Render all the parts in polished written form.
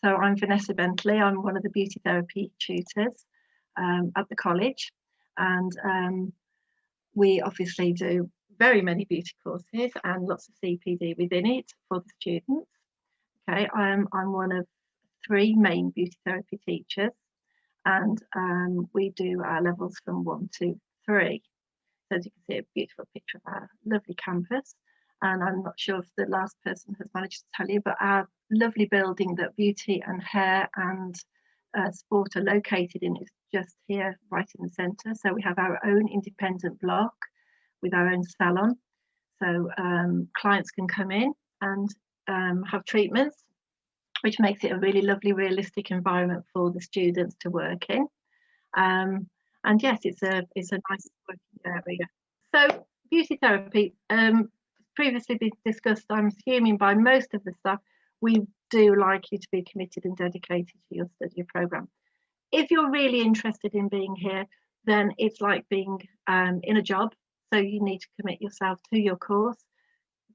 So I'm Vanessa Bentley. I'm one of the beauty therapy tutors at the college, and we obviously do very many beauty courses and lots of CPD within it for the students. Okay, I'm one of 3 main beauty therapy teachers, and we do our levels from 1 to 3. So as you can see, a beautiful picture of our lovely campus. And I'm not sure if the last person has managed to tell you, but our lovely building that beauty and hair and sport are located in is just here, right in the centre. So we have our own independent block with our own salon. So clients can come in and have treatments, which makes it a really lovely, realistic environment for the students to work in. And yes, it's a nice working area. So beauty therapy, previously been discussed, I'm assuming by most of the staff, we do like you to be committed and dedicated to your study programme. If you're really interested in being here, then it's like being in a job. So you need to commit yourself to your course,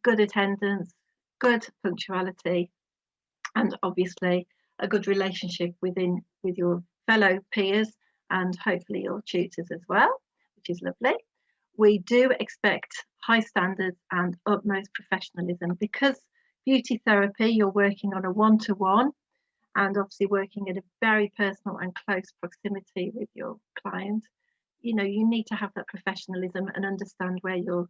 good attendance, good punctuality, and obviously a good relationship with your fellow peers and hopefully your tutors as well, which is lovely. We do expect high standards and utmost professionalism, because beauty therapy, you're working on a one-to-one and obviously working in a very personal and close proximity with your client. You know, you need to have that professionalism and understand where you're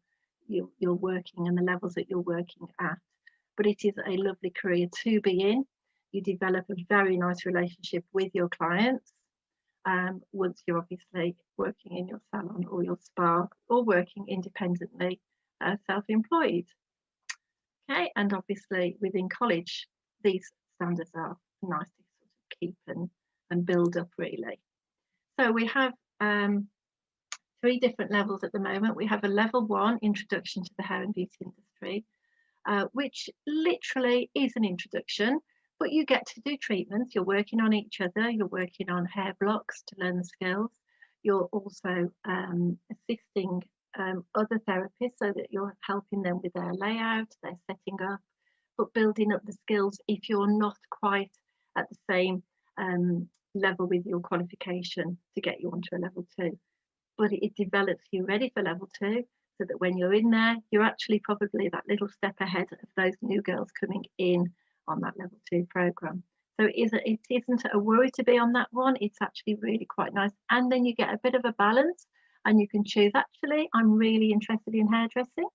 working and the levels that you're working at. But it is a lovely career to be in. You develop a very nice relationship with your clients once you're obviously working in your salon or your spa or working independently, self-employed. Okay, and obviously within college, these standards are nice to sort of keep and build up really. So we have 3 different levels at the moment. We have a level 1, Introduction to the Hair and Beauty Industry, which literally is an introduction, but you get to do treatments. You're working on each other, you're working on hair blocks to learn the skills. You're also assisting other therapists so that you're helping them with their layout, their setting up, but building up the skills if you're not quite at the same level with your qualification to get you onto a level 2. But it develops you ready for level 2, so that when you're in there, you're actually probably that little step ahead of those new girls coming in on that level 2 programme. So it isn't a worry to be on that one. It's actually really quite nice. And then you get a bit of a balance and you can choose, actually, I'm really interested in hairdressing,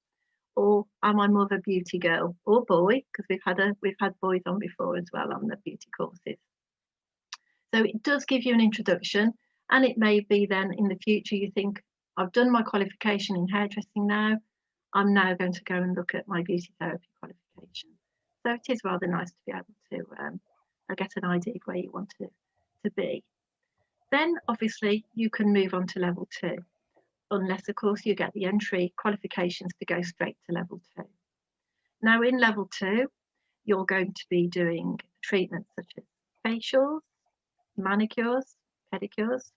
or am I more of a beauty girl or boy? Because we've had boys on before as well on the beauty courses. So it does give you an introduction, and it may be then in the future you think, I've done my qualification in hairdressing now, I'm now going to go and look at my beauty therapy qualification. So it is rather nice to be able to get an idea of where you want to be. Then obviously you can move on to level 2, unless of course you get the entry qualifications to go straight to level 2. Now in level 2, you're going to be doing treatments such as facials, manicures, pedicures.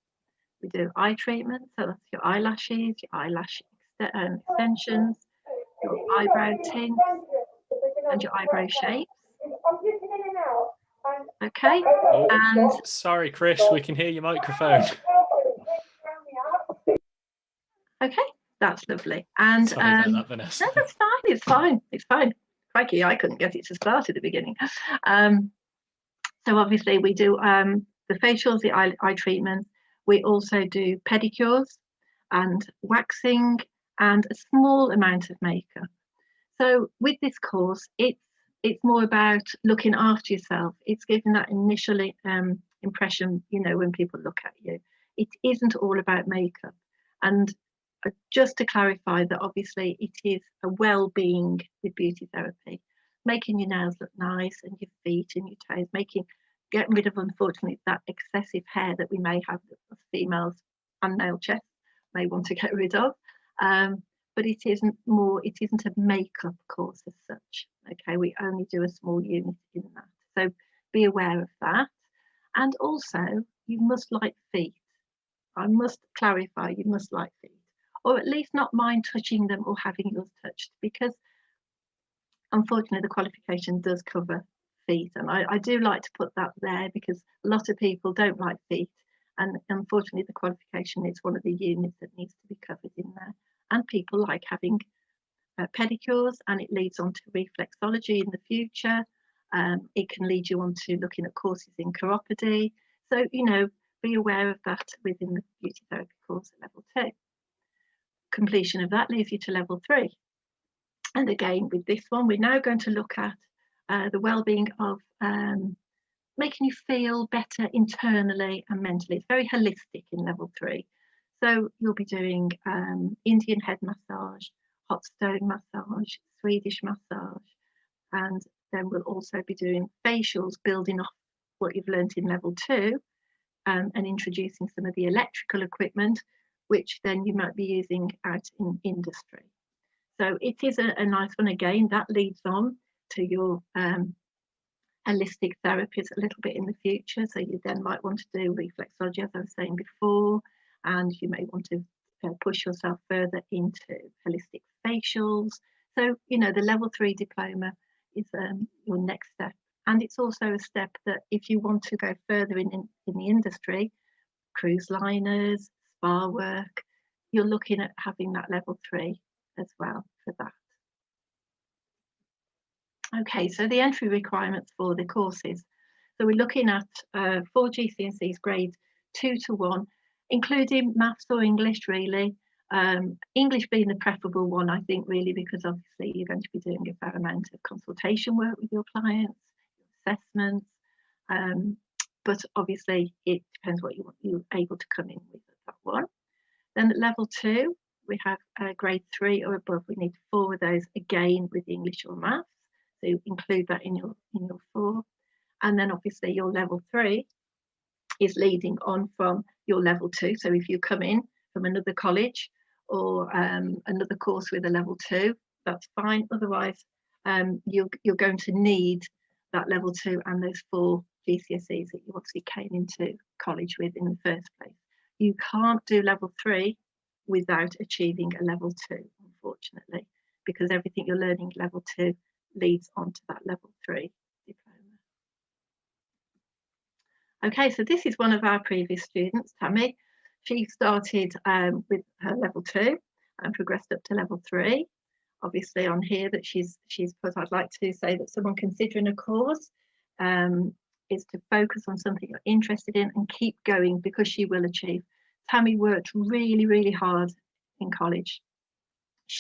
We do eye treatment, so that's your eyelashes, your eyelash extensions, your eyebrow tints, and your eyebrow shapes. Okay. Oh, and sorry, Chris, we can hear your microphone. Okay, that's lovely. And sorry about that, Vanessa. No, that's fine. It's fine. It's fine. Crikey, I couldn't get it to start at the beginning. So obviously we do the facials, the eye treatments. We also do pedicures and waxing and a small amount of makeup. So with this course, it's more about looking after yourself. It's giving that initial impression, you know, when people look at you. It isn't all about makeup. And just to clarify that obviously it is a well-being with beauty therapy, making your nails look nice and your feet and your toes, getting rid of, unfortunately, that excessive hair that we may have as females and nail chests may want to get rid of. But it isn't a makeup course as such. Okay, we only do a small unit in that. So be aware of that. And also, you must like feet. I must clarify, you must like feet, or at least not mind touching them or having yours touched, because unfortunately the qualification does cover feet, and I do like to put that there because a lot of people don't like feet, and unfortunately the qualification is one of the units that needs to be covered in there. And people like having pedicures, and it leads on to reflexology in the future. It can lead you on to looking at courses in chiropody. So, you know, be aware of that within the beauty therapy course at level 2. Completion of that leads you to level 3. And again, with this one, we're now going to look at the well-being of making you feel better internally and mentally. It's very holistic in level 3. So you'll be doing Indian head massage, hot stone massage, Swedish massage, and then we'll also be doing facials, building off what you've learned in level 2, and introducing some of the electrical equipment, which then you might be using out in industry. So it is a nice one. Again, that leads on to your holistic therapies a little bit in the future. So you then might want to do reflexology, as I was saying before, and you may want to push yourself further into holistic facials. So, you know, the level 3 diploma is your next step. And it's also a step that if you want to go further in the industry, cruise liners, spa work, you're looking at having that level 3 as well for that. Okay, so the entry requirements for the courses. So we're looking at 4 GCSEs grade 2 to 1, including maths or English really. English being the preferable one, I think, really, because obviously you're going to be doing a fair amount of consultation work with your clients, assessments, but obviously it depends what you're able to come in with at that one. Then at level 2, we have grade 3 or above. We need 4 of those, again with English or maths. So you include that in your 4. And then obviously your level 3 is leading on from your level 2. So if you come in from another college or another course with a level 2, that's fine. Otherwise, you're going to need that level 2 and those 4 GCSEs that you obviously came into college with in the first place. You can't do level 3 without achieving a level 2, unfortunately, because everything you're learning level 2 leads on to that level 3 diploma. Okay, so this is one of our previous students, Tammy. She started with her level 2 and progressed up to level 3. Obviously on here that she's put, I'd like to say that someone considering a course is to focus on something you're interested in and keep going, because she will achieve. Tammy worked really, really hard in college.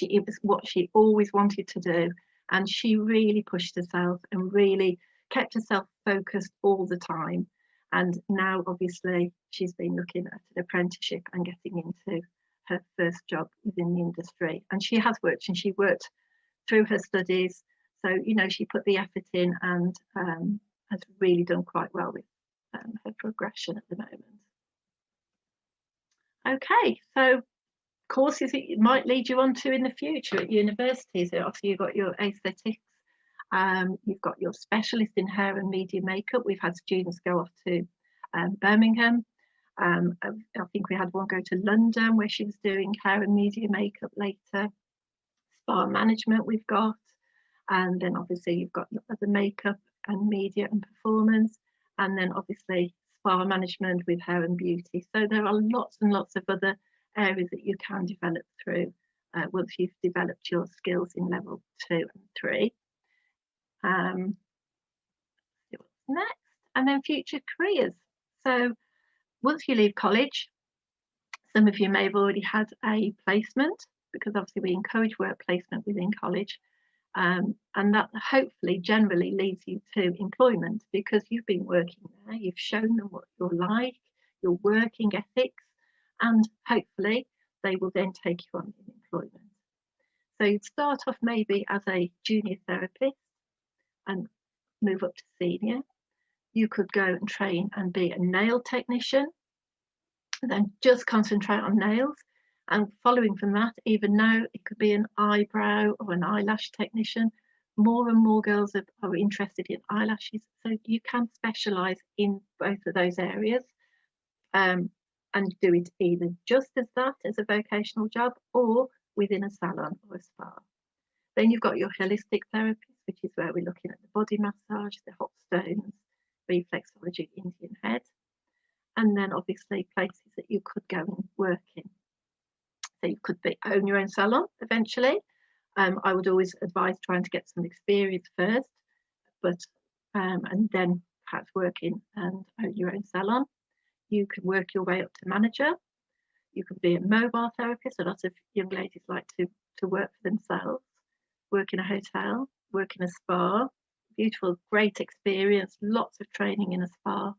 It was what she always wanted to do, and she really pushed herself and really kept herself focused all the time. And now obviously she's been looking at an apprenticeship and getting into her first job within the industry. And she has worked, and she worked through her studies. So, you know, she put the effort in and has really done quite well with her progression at the moment. Okay, so courses it might lead you on to in the future at universities. So obviously you've got your aesthetics, you've got your specialist in hair and media makeup. We've had students go off to Birmingham. I think we had one go to London where she was doing hair and media makeup later. Spa management we've got, and then obviously you've got your other makeup and media and performance, and then obviously spa management with hair and beauty. So there are lots and lots of other areas that you can develop through once you've developed your skills in level 2 and 3. See what's next, and then future careers. So once you leave college, some of you may have already had a placement, because obviously we encourage work placement within college, and that hopefully generally leads you to employment, because you've been working there, you've shown them what you're like, your working ethics, and hopefully they will then take you on in employment. So you'd start off maybe as a junior therapist and move up to senior. You could go and train and be a nail technician, and then just concentrate on nails. And following from that, even now, it could be an eyebrow or an eyelash technician. More and more girls are interested in eyelashes, so you can specialise in both of those areas, and do it either just as that, as a vocational job, or within a salon or a spa. Then you've got your holistic therapies, which is where we're looking at the body massage, the hot stones, reflexology, Indian head, and then obviously places that you could go and work in. So you could own your own salon eventually. I would always advise trying to get some experience first, but and then perhaps work in and own your own salon. You can work your way up to manager. You could be a mobile therapist. A lot of young ladies like to work for themselves, work in a hotel, work in a spa. Beautiful, great experience, lots of training in a spa.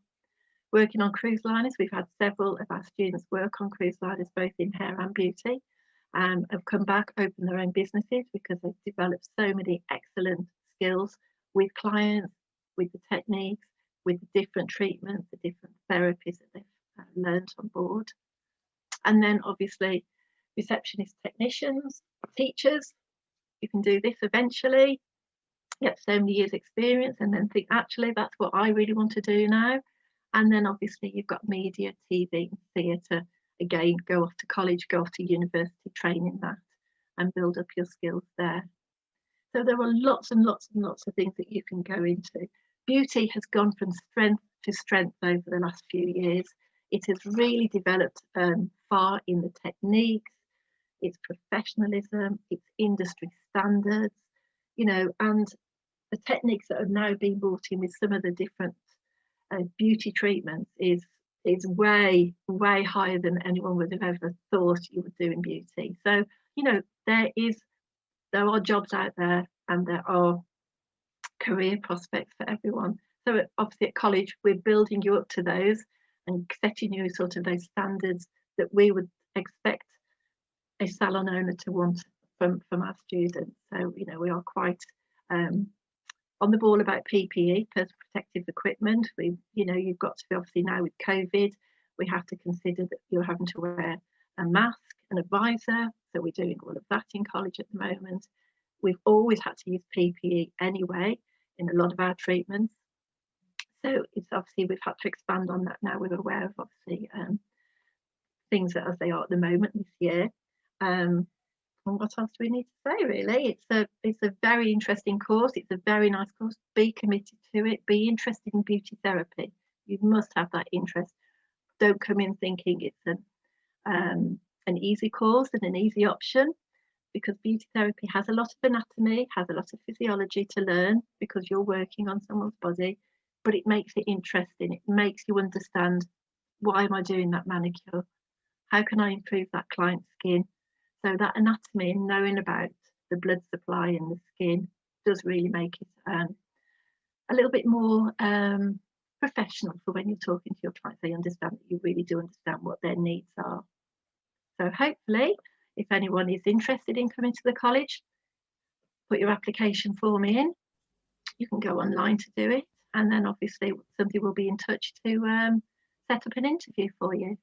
Working on cruise liners, we've had several of our students work on cruise liners, both in hair and beauty, have come back, opened their own businesses because they've developed so many excellent skills with clients, with the techniques, with the different treatments, the different therapies that they've learned on board. And then obviously receptionist technicians, teachers, you can do this eventually, get so many years experience and then think, actually, that's what I really want to do now. And then obviously you've got media, TV, theatre. Again, go off to college, go off to university, train in that and build up your skills there. So there are lots and lots and lots of things that you can go into. Beauty has gone from strength to strength over the last few years. It has really developed far in the techniques, its professionalism, its industry standards, you know, and the techniques that have now been brought in with some of the different beauty treatments is way higher than anyone would have ever thought you would do in beauty. So, you know, there are jobs out there and there are career prospects for everyone. So obviously at college, we're building you up to those and setting you sort of those standards that we would expect a salon owner to want from our students. So, you know, we are quite on the ball about PPE, personal protective equipment. You know, you've got to be, obviously now with COVID, we have to consider that you're having to wear a mask, an advisor. So we're doing all of that in college at the moment. We've always had to use PPE anyway in a lot of our treatments. So it's obviously we've had to expand on that now. We're aware of obviously things as they are at the moment this year. And what else do we need to say really? It's a very interesting course. It's a very nice course. Be committed to it. Be interested in beauty therapy. You must have that interest. Don't come in thinking it's an easy course and an easy option, because beauty therapy has a lot of anatomy, has a lot of physiology to learn because you're working on someone's body, but it makes it interesting. It makes you understand, why am I doing that manicure? How can I improve that client's skin? So that anatomy and knowing about the blood supply in the skin does really make it a little bit more professional for when you're talking to your clients. They understand that you really do understand what their needs are. So hopefully, if anyone is interested in coming to the college, put your application form in. You can go online to do it. And then obviously somebody will be in touch to set up an interview for you.